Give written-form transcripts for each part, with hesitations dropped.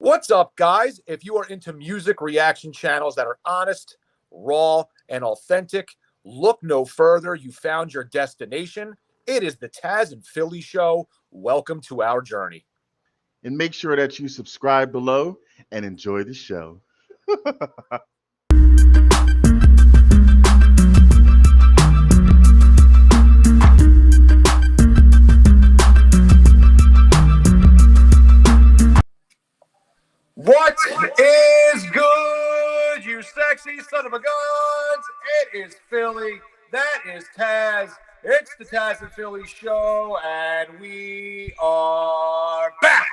What's up, guys? If you are into music reaction channels that are honest, raw, and authentic, look no further. You found your destination. It is the Tazzz and Philly Show. Welcome to our journey. And make sure that you subscribe below and enjoy the show. What is good, you sexy son of a guns? It is Philly. That is Tazzz. It's the Tazzz and Philly Show, and we are back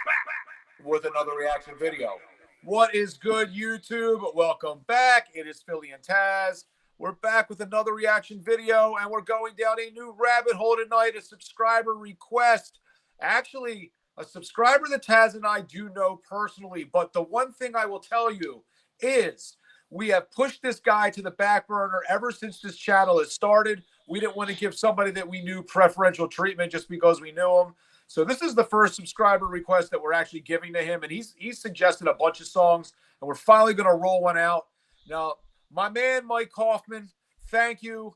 with another reaction video. What is good, YouTube? Welcome back. It is Philly and Tazzz. We're back with another reaction video, and we're going down a new rabbit hole tonight, a subscriber request. Actually, a subscriber that Tazzz and I do know personally, but the one thing I will tell you is we have pushed this guy to the back burner ever since this channel has started. We didn't want to give somebody that we knew preferential treatment just because we knew him. So this is the first subscriber request that we're actually giving to him, and he's suggested a bunch of songs, and we're finally going to roll one out. Now, my man Mike Kaufman, thank you.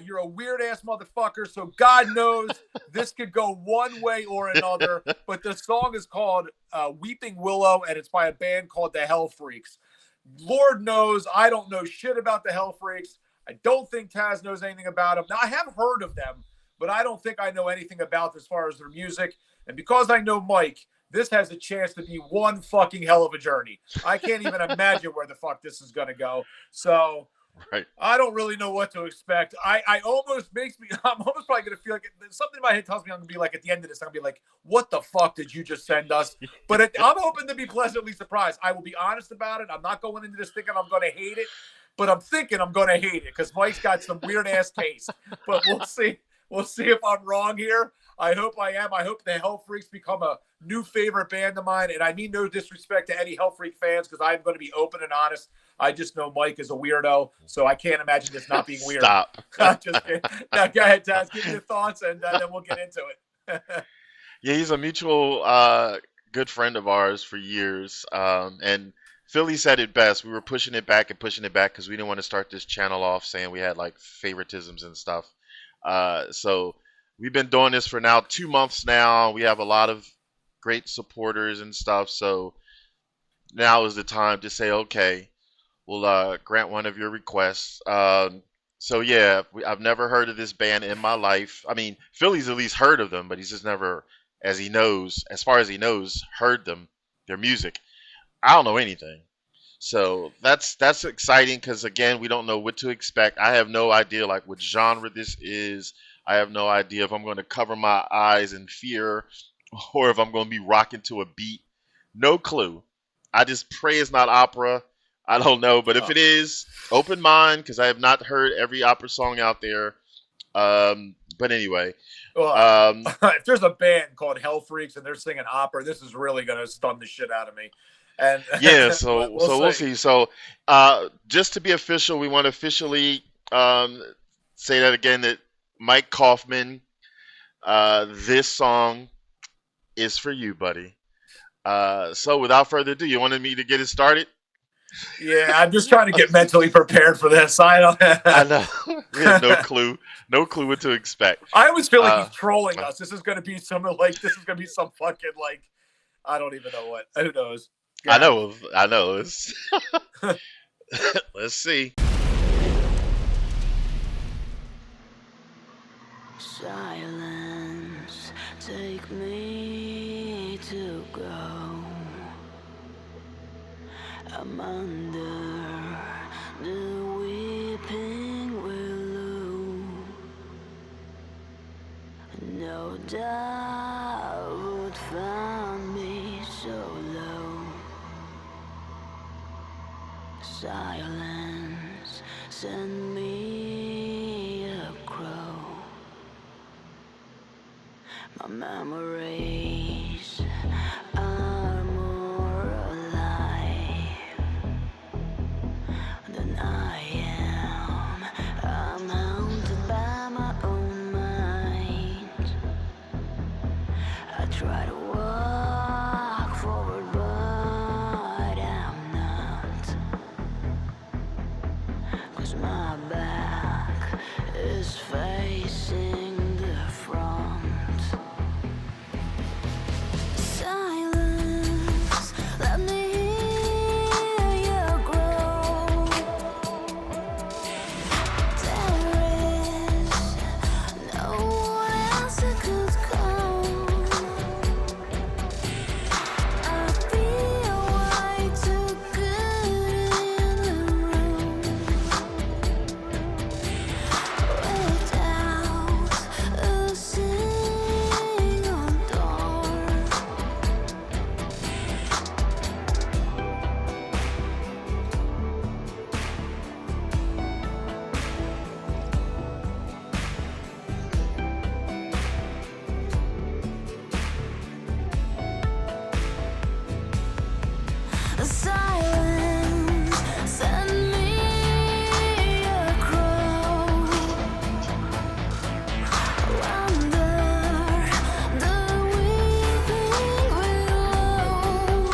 You're a weird-ass motherfucker, so God knows this could go one way or another, but the song is called Weeping Willow, and it's by a band called the Hellfreaks. Lord knows I don't know shit about the Hellfreaks. I don't think Tazzz knows anything about them. Now, I have heard of them, but I don't think I know anything about them as far as their music, and because I know Mike, this has a chance to be one fucking hell of a journey. I can't even imagine where the fuck this is going to go, so... Right. I don't really know what to expect. I'm almost probably going to feel like something in my head tells me I'm going to be like, at the end of this, I'm going to be like, what the fuck did you just send us? But I'm hoping to be pleasantly surprised. I will be honest about it. I'm not going into this thinking I'm going to hate it, but I'm thinking I'm going to hate it because Mike's got some weird ass taste. But we'll see. We'll see if I'm wrong here. I hope I am. I hope the Hellfreaks become a new favorite band of mine. And I mean no disrespect to any Hellfreak fans because I'm going to be open and honest. I just know Mike is a weirdo, so I can't imagine this not being weird. Stop. Just kidding. Now, go ahead, Tazzz. Give me your thoughts, and then we'll get into it. Yeah, he's a mutual good friend of ours for years. And Philly said it best. We were pushing it back because we didn't want to start this channel off saying we had like favoritisms and stuff. So we've been doing this for now 2 months now. We have a lot of great supporters and stuff. So now is the time to say, okay, we'll grant one of your requests. So yeah, I've never heard of this band in my life. I mean, Philly's at least heard of them, but he's just never, as far as he knows, heard them, their music. I don't know anything. So that's exciting because, again, we don't know what to expect. I have no idea like what genre this is. I have no idea if I'm going to cover my eyes in fear or if I'm going to be rocking to a beat. No clue. I just pray it's not opera. I don't know, but if it is, open mind because I have not heard every opera song out there. But anyway, if there's a band called Hellfreaks and they're singing opera, this is really going to stun the shit out of me. And yeah, so we'll see. So just to be official, we want to officially say that again that Mike Kaufman, this song is for you, buddy. So without further ado, you wanted me to get it started? Yeah, I'm just trying to get mentally prepared for this. I know. We have no clue what to expect. I always feel like he's trolling us. This is going to be some fucking like, I don't even know what. Who knows? Yeah. I know. Let's see. Silence, take me to go. I'm under the weeping willow. No doubt would find me so low. Silence, send me a crow. My memories are more alive than I am. I'm haunted by my own mind. I try to walk forward, but my back is facing the front. Silence, let me hear you grow. There is no one else that could come. I feel way too good in the room. Without a single door. Silence, send me a crow. Under the weeping willow.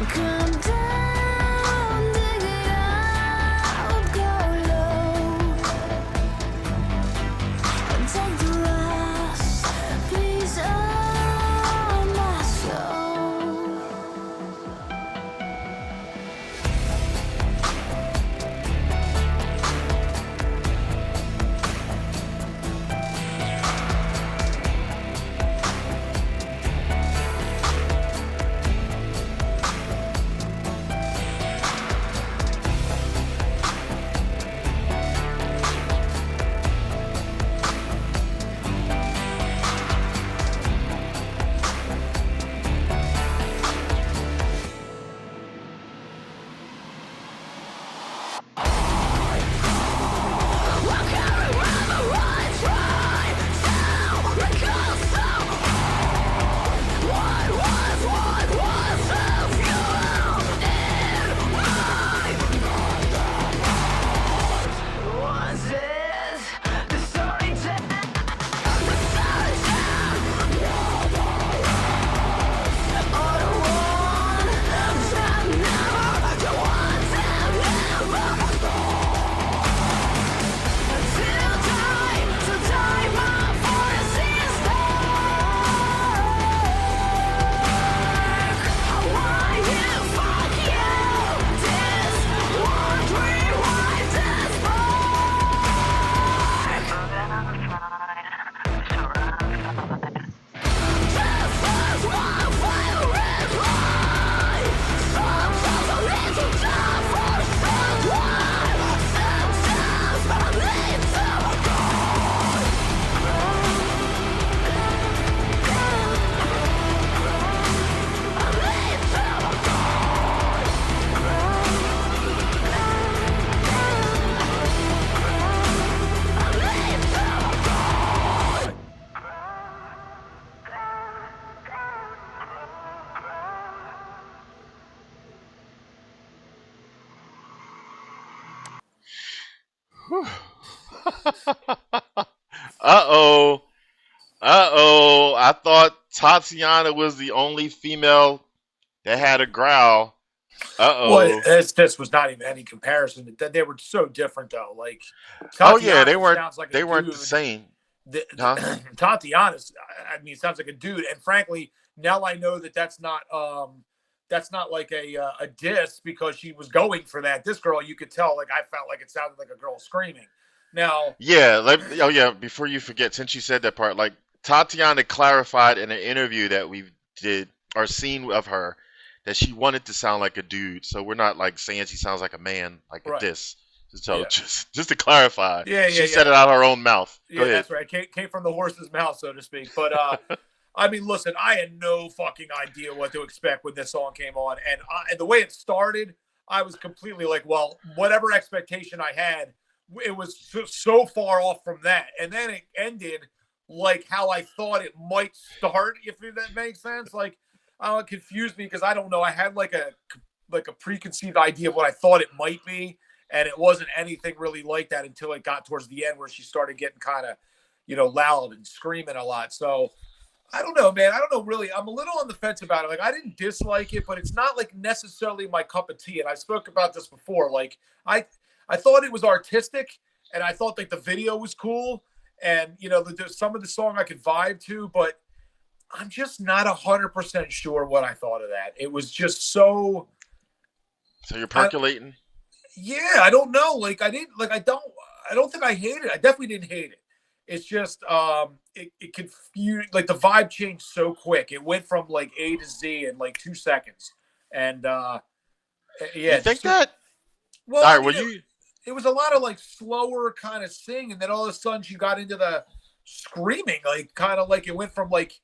Come down, dig it out, go low. And take the last piece of my soul. Uh-oh. Uh-oh. I thought Tatiana was the only female that had a growl. Well, Uh-oh. this was not even any comparison. They were so different, though. Like, Oh yeah, they Tatiana weren't sounds like a they weren't dude. the same. Huh? Tatiana's, I mean, sounds like a dude. And frankly, now I know that that's not like a diss because she was going for that. This girl, you could tell, like, I felt like it sounded like a girl screaming. Now, Yeah, oh yeah, before you forget, since you said that part, like Tatiana clarified in an interview that we did or seen of her that she wanted to sound like a dude. So we're not like saying she sounds like a man, like a right. diss. So Yeah. just to clarify, Yeah, she said it out of her own mouth. Go Yeah, ahead. that's right. Came from the horse's mouth, so to speak. But I mean, listen, I had no fucking idea what to expect when this song came on, and the way it started, I was completely like, well, whatever expectation I had, it was so far off from that, and then it ended like how I thought it might start, if that makes sense. Like, it confused me because I don't know. I had like a preconceived idea of what I thought it might be, and it wasn't anything really like that until it got towards the end where she started getting kind of, loud and screaming a lot. So I don't know, man. I don't know really. I'm a little on the fence about it. Like I didn't dislike it, but it's not like necessarily my cup of tea. And I spoke about this before. Like I thought it was artistic, and I thought like the video was cool, and there's some of the song I could vibe to, but I'm just not 100% sure what I thought of that. It was just so. So you're percolating? Yeah, I don't know. Like I don't think I hate it. I definitely didn't hate it. It's just it confused, like the vibe changed so quick. It went from like A to Z in like 2 seconds. And yeah. You think that? Well, All I right, mean, well, it was a lot of like slower kind of sing, and then all of a sudden she got into the screaming, like kind of like it went from like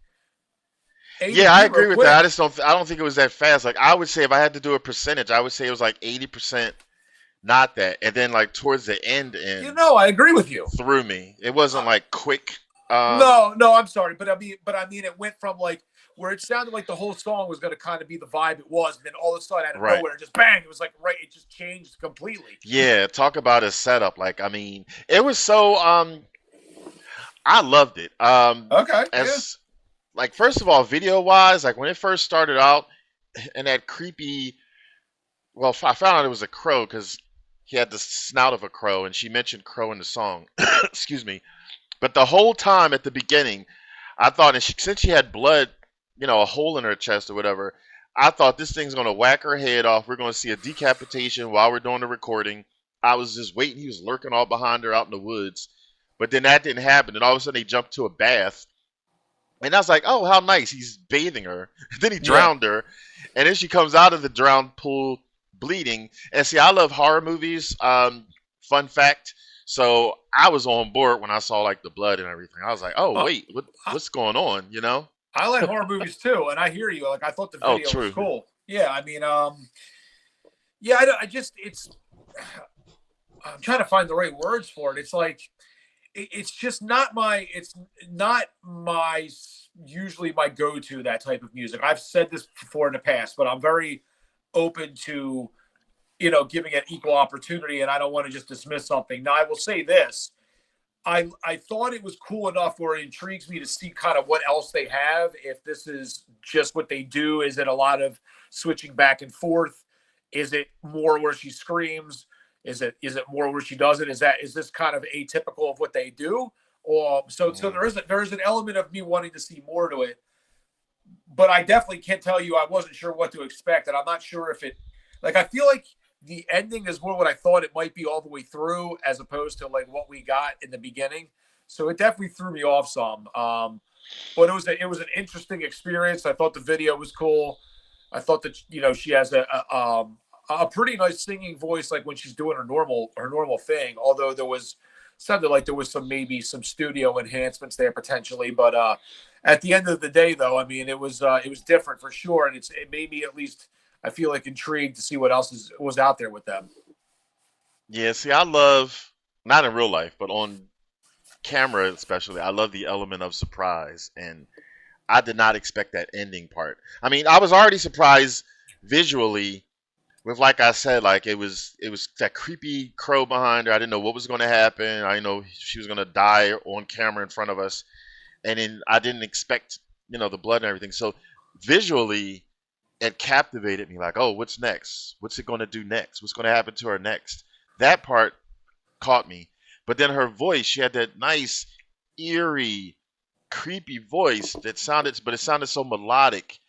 A to Z yeah, I real agree with quick. that. I don't think it was that fast. Like I would say if I had to do a percentage, I would say it was like 80% not that. And then like towards the end I agree with you. threw me. It wasn't like quick. No, I'm sorry, but I mean, it went from like where it sounded like the whole song was going to kind of be the vibe it was, and then all of a sudden, out of Right. nowhere, just bang! It was like it just changed completely. Yeah, talk about a setup. Like I mean, it was so I loved it. Okay, As like first of all, video wise, like when it first started out, and that creepy. Well, I found out it was a crow because he had the snout of a crow, and she mentioned crow in the song. Excuse me. But the whole time at the beginning, I thought, since she had blood, a hole in her chest or whatever, I thought this thing's gonna whack her head off. We're gonna see a decapitation while we're doing the recording. I was just waiting. He was lurking all behind her out in the woods, but then that didn't happen. And all of a sudden, they jumped to a bath. And I was like, oh, how nice. He's bathing her. Then he drowned her. And then she comes out of the drowned pool bleeding. And see, I love horror movies. Fun fact. So I was on board when I saw like the blood and everything. I was like, oh, wait, what's going on? I like horror movies too, and I hear you. Like I thought the video was cool. Yeah, I mean, yeah, I'm trying to find the right words for it. It's like it's just not my usually my go-to, that type of music. I've said this before in the past, but I'm very open to giving it equal opportunity, and I don't want to just dismiss something. Now I will say this. I thought it was cool enough where it intrigues me to see kind of what else they have. If this is just what they do, is it a lot of switching back and forth? Is it more where she screams? Is it more where she doesn't? Is this kind of atypical of what they do? Or so there is an element of me wanting to see more to it. But I definitely can't tell you I wasn't sure what to expect, and I'm not sure if it I feel like the ending is more what I thought it might be all the way through, as opposed to like what we got in the beginning. So it definitely threw me off some. But it was an interesting experience. I thought the video was cool. I thought that she has a pretty nice singing voice, like when she's doing her normal thing. Although sounded like there was maybe some studio enhancements there potentially. But at the end of the day, though, I mean, it was different for sure, and it made me at least, I feel like, intrigued to see what else was out there with them. Yeah, see, I love, not in real life, but on camera especially, I love the element of surprise, and I did not expect that ending part. I mean, I was already surprised visually with, like I said, like it was that creepy crow behind her. I didn't know what was going to happen. I didn't know she was going to die on camera in front of us, and then I didn't expect the blood and everything. So visually, it captivated me. Like, oh, what's next? What's it going to do next? What's going to happen to her next? That part caught me. But then her voice, she had that nice, eerie, creepy voice that sounded so melodic.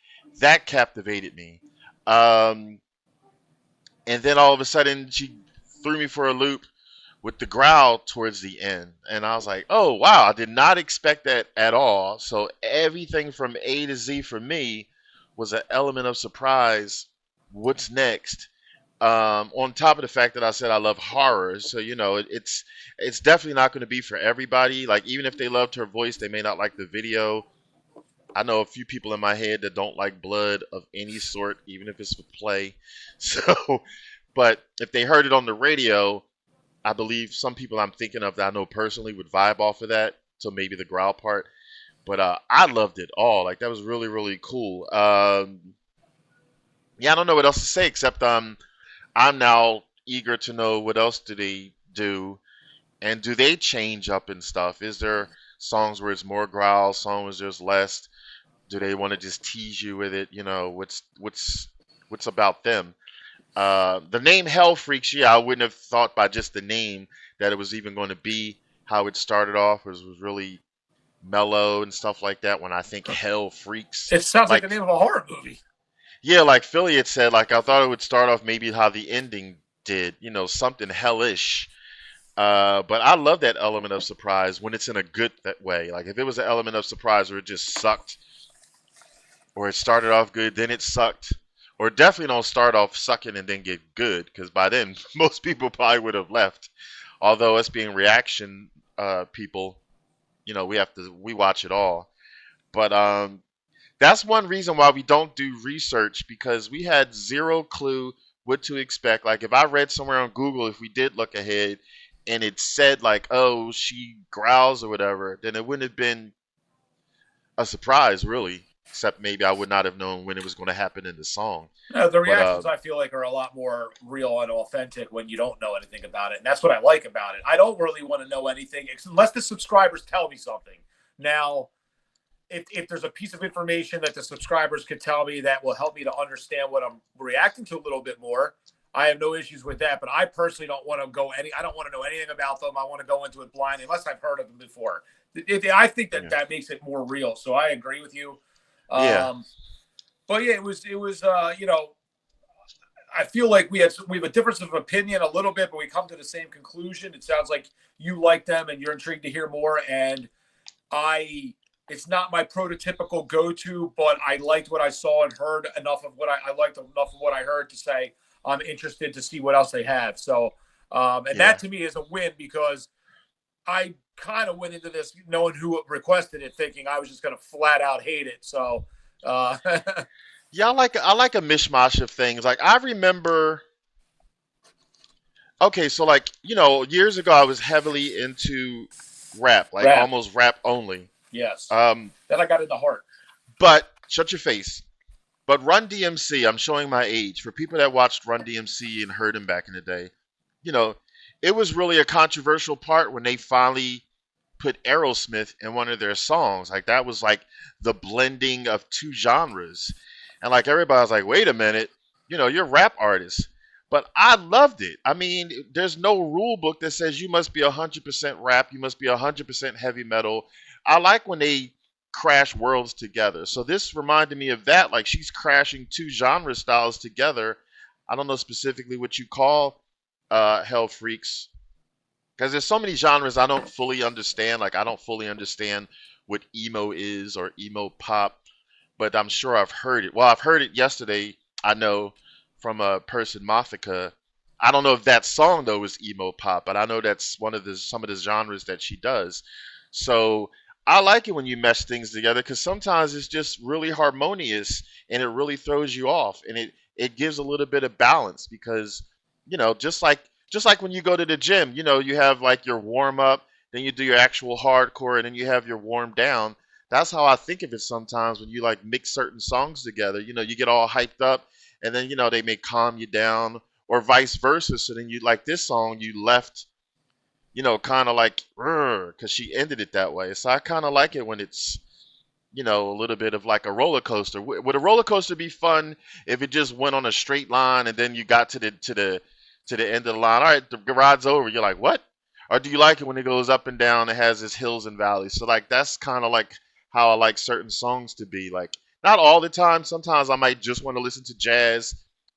That captivated me. And then all of a sudden, she threw me for a loop with the growl towards the end. And I was like, oh, wow, I did not expect that at all. So everything from A to Z for me was an element of surprise. What's next? On top of the fact that I said I love horror, so it's definitely not going to be for everybody. Like, even if they loved her voice, they may not like the video. I know a few people in my head that don't like blood of any sort, even if it's for play. So, but if they heard it on the radio, I believe some people I'm thinking of that I know personally would vibe off of that. So maybe the growl part. But I loved it all. Like, that was really, really cool. Yeah, I don't know what else to say except I'm now eager to know what else do they do, and do they change up and stuff? Is there songs where it's more growl, songs where there's less? Do they want to just tease you with it? What's about them? The name Hell Freaks, yeah, I wouldn't have thought by just the name that it was even going to be how it started off. Was really mellow and stuff like that. When I think Hell Freaks, It sounds like like the name of a horror movie. yeah, like Philly had said, like I thought it would start off maybe how the ending did, something hellish. But I love that element of surprise when it's in a good way. Like if it was an element of surprise where it just sucked, or it started off good, then it sucked, or definitely don't start off sucking and then get good, because by then most people probably would have left. Although us being reaction people, we watch it all. But that's one reason why we don't do research, because we had zero clue what to expect. Like if I read somewhere on Google, if we did look ahead and it said like, oh, she growls or whatever, then it wouldn't have been a surprise really. Except maybe I would not have known when it was going to happen in the song. No, the But reactions I feel like are a lot more real and authentic when you don't know anything about it, and that's what I like about it. I don't really want to know anything unless the subscribers tell me something. Now, if there's a piece of information that the subscribers could tell me that will help me to understand what I'm reacting to a little bit more, I have no issues with that. But I personally don't want to I don't want to know anything about them. I want to go into it blind unless I've heard of them before. I think that makes it more real. So I agree with you. yeah, But yeah, it was I feel like we have a difference of opinion a little bit, but we come to the same conclusion. It sounds like you like them and you're intrigued to hear more. And it's not my prototypical go-to, but I liked what I saw and heard enough of what I liked enough of what I heard to say I'm interested to see what else they have. So, that to me is a win, because I kind of went into this knowing who requested it, thinking I was just going to flat out hate it. So, yeah, I like a mishmash of things. Like I remember. Okay, so like years ago, I was heavily into rap, like rap, almost rap only. yes. Um, Then I got into heart. but shut your face. But Run DMC, I'm showing my age. For people that watched Run DMC and heard him back in the day, you know, it was really a controversial part when they finally put Aerosmith in one of their songs. Like that was like the blending of two genres. And like everybody was like, wait a minute, you're rap artists. But I loved it. I mean, there's no rule book that says you must be 100% rap, you must be 100% heavy metal. I like when they crash worlds together. So this reminded me of that. Like she's crashing two genre styles together. I don't know specifically what you call Hell Freaks, because there's so many genres I don't fully understand. Like I don't fully understand what emo is or emo pop, but I'm sure I've heard it. Well, I've heard it yesterday, I know, from a person, Mafika. I don't know if that song though is emo pop, but I know that's some of the genres that she does. So I like it when you mesh things together, because sometimes it's just really harmonious and it really throws you off, and it gives a little bit of balance, because just like when you go to the gym, you have like your warm up, then you do your actual hardcore, and then you have your warm down. That's how I think of it sometimes when you like mix certain songs together. You get all hyped up, and then they may calm you down, or vice versa. So then you like this song, you left, kind of like, because she ended it that way. So I kind of like it when it's, a little bit of like a roller coaster. Would a roller coaster be fun if it just went on a straight line and then you got to the end of the line? All right, the ride's over. You're like, what? Or do you like it when it goes up and down? It has its hills and valleys. So like that's kind of like how I like certain songs to be. Like not all the time. Sometimes I might just want to listen to jazz,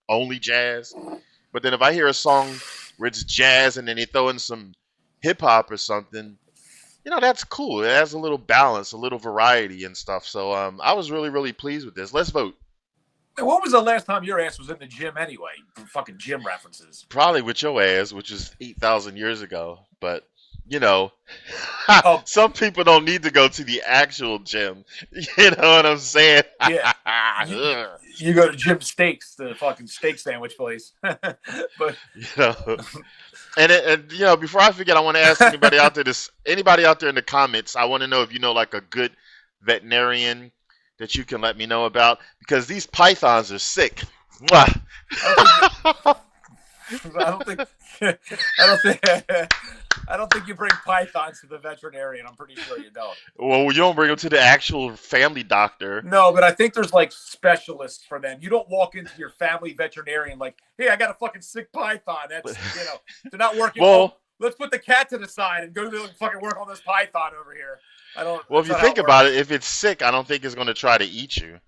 only jazz. But then if I hear a song where it's jazz and then they throw in some hip hop or something, that's cool. It has a little balance, a little variety and stuff. So I was really, really pleased with this. Let's vote. And when was the last time your ass was in the gym anyway? Fucking gym references. Probably with your ass, which is 8,000 years ago. But, Oh, some people don't need to go to the actual gym. You know what I'm saying? yeah. You go to Jim Steaks, the fucking steak sandwich place. But And before I forget, I want to ask anybody out there in the comments, I want to know if you know like a good veterinarian that you can let me know about, because these pythons are sick. Mwah. I don't think I don't think you bring pythons to the veterinarian. I'm pretty sure you don't. Well, you don't bring them to the actual family doctor. No, but I think there's like specialists for them. You don't walk into your family veterinarian like, hey, I got a fucking sick python. That's, they're not working. Well, let's put the cat to the side and go to fucking work on this python over here. I don't. Well, if you think about it, if it's sick, I don't think it's going to try to eat you.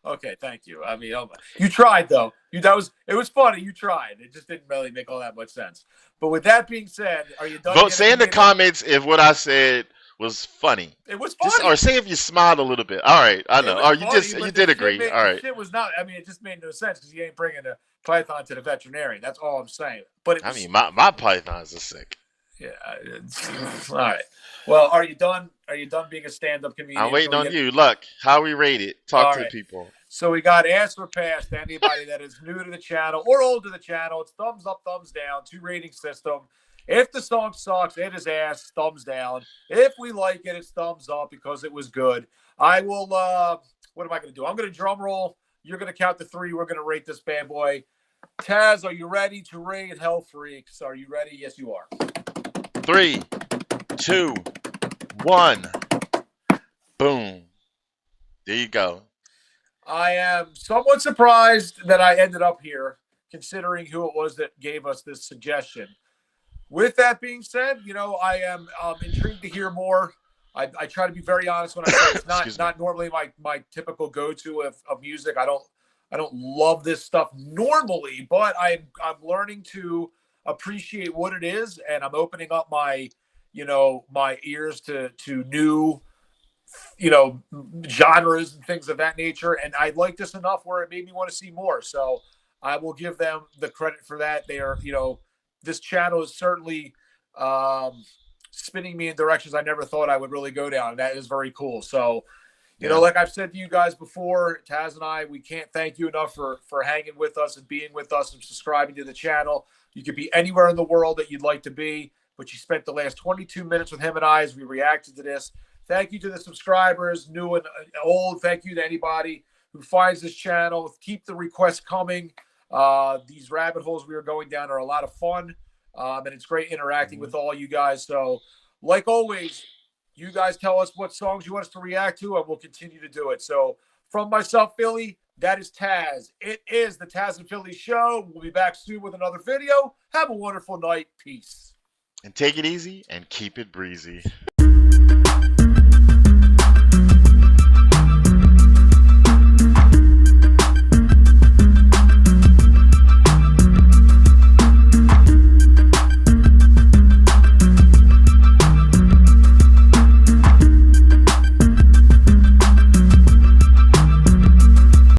Okay, thank you. I mean, you tried though. It was funny. You tried. It just didn't really make all that much sense. But with that being said, are you done? Say in the comments if what I said was funny. It was funny. Or say if you smiled a little bit. All right, I know. Or you did agree. All right. It was not. I mean, it just made no sense because you ain't bringing a python to the veterinarian. That's all I'm saying. But I mean, my pythons are sick. Yeah. All right. Well, are you done? Are you done being a stand-up comedian? I'm waiting on you. Look, how we rate it. Talk to the people. So we got ass or pass to anybody that is new to the channel or old to the channel. It's thumbs up, thumbs down, 2 rating system. If the song sucks, it is ass, thumbs down. If we like it, it's thumbs up because it was good. I will, what am I going to do? I'm going to drum roll. You're going to count to 3. We're going to rate this bad boy. Tazzz, are you ready to rate Hellfreaks? Are you ready? Yes, you are. 3, 2, 1. Boom. There you go. I am somewhat surprised that I ended up here, considering who it was that gave us this suggestion. With that being said, I am intrigued to hear more. I try to be very honest when I say it's not normally my typical go-to of music. I don't love this stuff normally, but I'm learning to appreciate what it is, and I'm opening up my ears to new genres and things of that nature. And I like this enough where it made me want to see more. So I will give them the credit for that. They are, this channel is certainly spinning me in directions I never thought I would really go down. That is very cool. So, like I've said to you guys before, Tazzz and I, we can't thank you enough for hanging with us and being with us and subscribing to the channel. You could be anywhere in the world that you'd like to be, but you spent the last 22 minutes with him and I as we reacted to this. Thank you to the subscribers, new and old. Thank you to anybody who finds this channel. Keep the requests coming. These rabbit holes we are going down are a lot of fun, and it's great interacting with all you guys. So, like always, you guys tell us what songs you want us to react to, and we'll continue to do it. So, from myself, Philly, that is Tazzz. It is the Tazzz and Philly Show. We'll be back soon with another video. Have a wonderful night. Peace. And take it easy and keep it breezy.